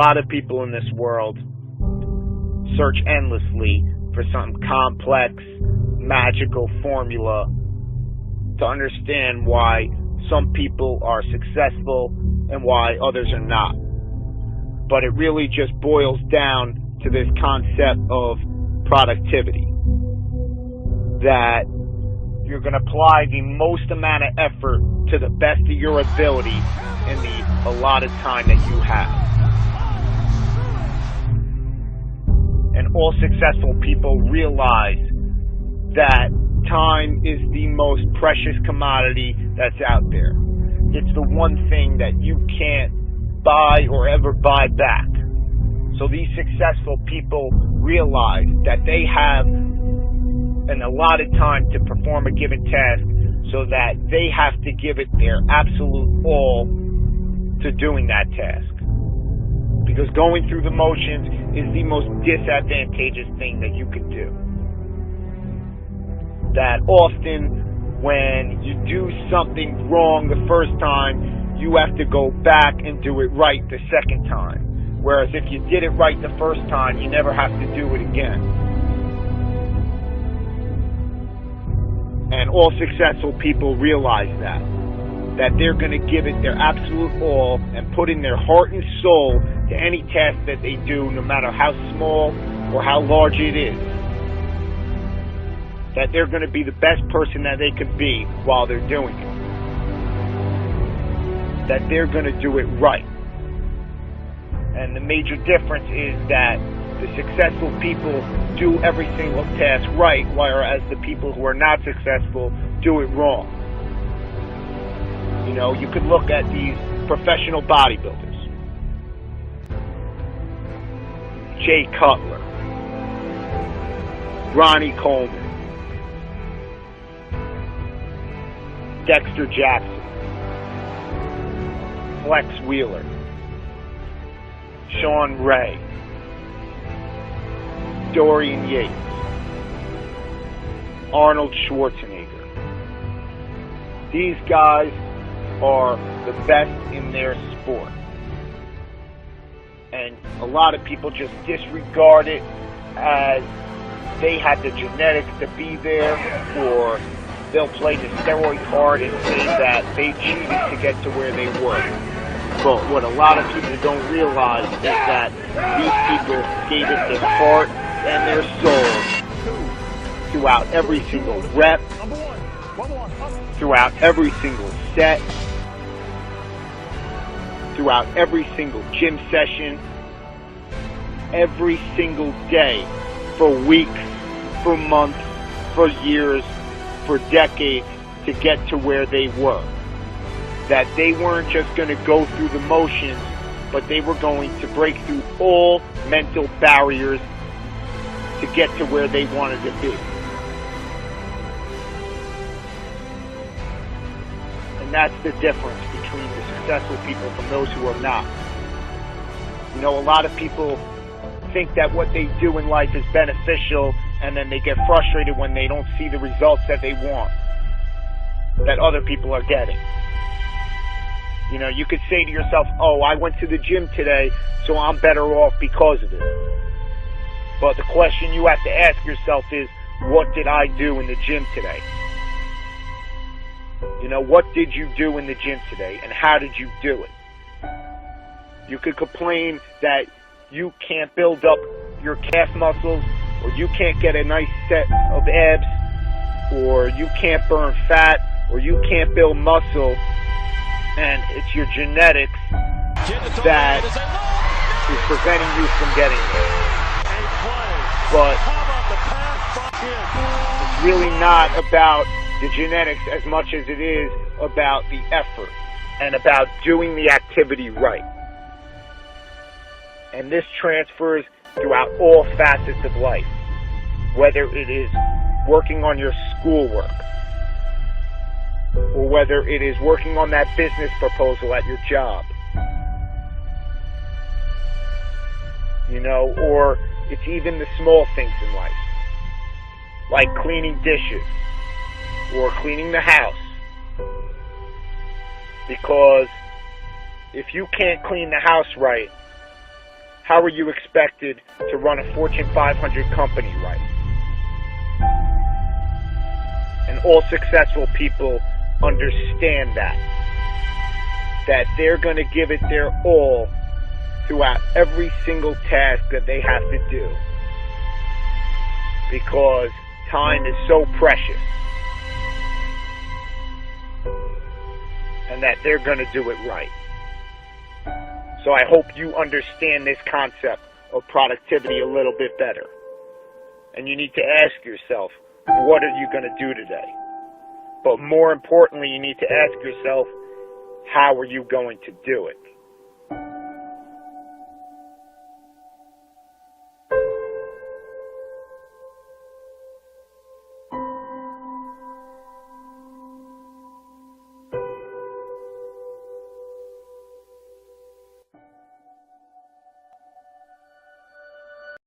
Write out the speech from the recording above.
lot of people in this world search endlessly for some complex, magical formula to understand why some people are successful and why others are not. But it really just boils down to this concept of productivity. That you're going to apply the most amount of effort to the best of your ability in the allotted time that you have. And all successful people realize that time is the most precious commodity that's out there. It's the one thing that you can't buy or ever buy back. So these successful people realize that they have an allotted time to perform a given task, so that they have to give it their absolute all to doing that task. Because going through the motions is the most disadvantageous thing that you could do. That often when you do something wrong the first time, you have to go back and do it right the second time. Whereas if you did it right the first time, you never have to do it again. And all successful people realize that they're going to give it their absolute all and put in their heart and soul to any task that they do, no matter how small or how large it is. That they're going to be the best person that they can be while they're doing it. That they're going to do it right. And the major difference is that the successful people do every single task right, whereas the people who are not successful do it wrong. You know, you could look at these professional bodybuilders. Jay Cutler, Ronnie Coleman, Dexter Jackson, Flex Wheeler, Sean Ray, Dorian Yates, Arnold Schwarzenegger. These guys are the best in their sport. And a lot of people just disregard it as they had the genetics to be there, or they'll play the steroid card and say that they cheated to get to where they were. But what a lot of people don't realize is that these people gave it their heart and their soul throughout every single rep, throughout every single set, throughout every single gym session, every single day, for weeks, for months, for years, for decades, to get to where they were. That they weren't just going to go through the motions, but they were going to break through all mental barriers to get to where they wanted to be. And that's the difference between the successful people from those who are not. You know, a lot of people think that what they do in life is beneficial, and then they get frustrated when they don't see the results that they want, that other people are getting. You know, you could say to yourself, oh, I went to the gym today, so I'm better off because of it. But the question you have to ask yourself is, what did I do in the gym today? You know, what did you do in the gym today, and how did you do it? You could complain that you can't build up your calf muscles, or you can't get a nice set of abs, or you can't burn fat, or you can't build muscle, and it's your genetics that is preventing you from getting there. But it's really not about the genetics as much as it is about the effort and about doing the activity right. And this transfers throughout all facets of life, whether it is working on your schoolwork, or whether it is working on that business proposal at your job, you know, or it's even the small things in life, like cleaning dishes or cleaning the house. Because if you can't clean the house right, how are you expected to run a Fortune 500 company right? And all successful people understand that they're going to give it their all throughout every single task that they have to do, because time is so precious, and that they're going to do it right. So I hope you understand this concept of productivity a little bit better. And you need to ask yourself, what are you going to do today? But more importantly, you need to ask yourself, how are you going to do it?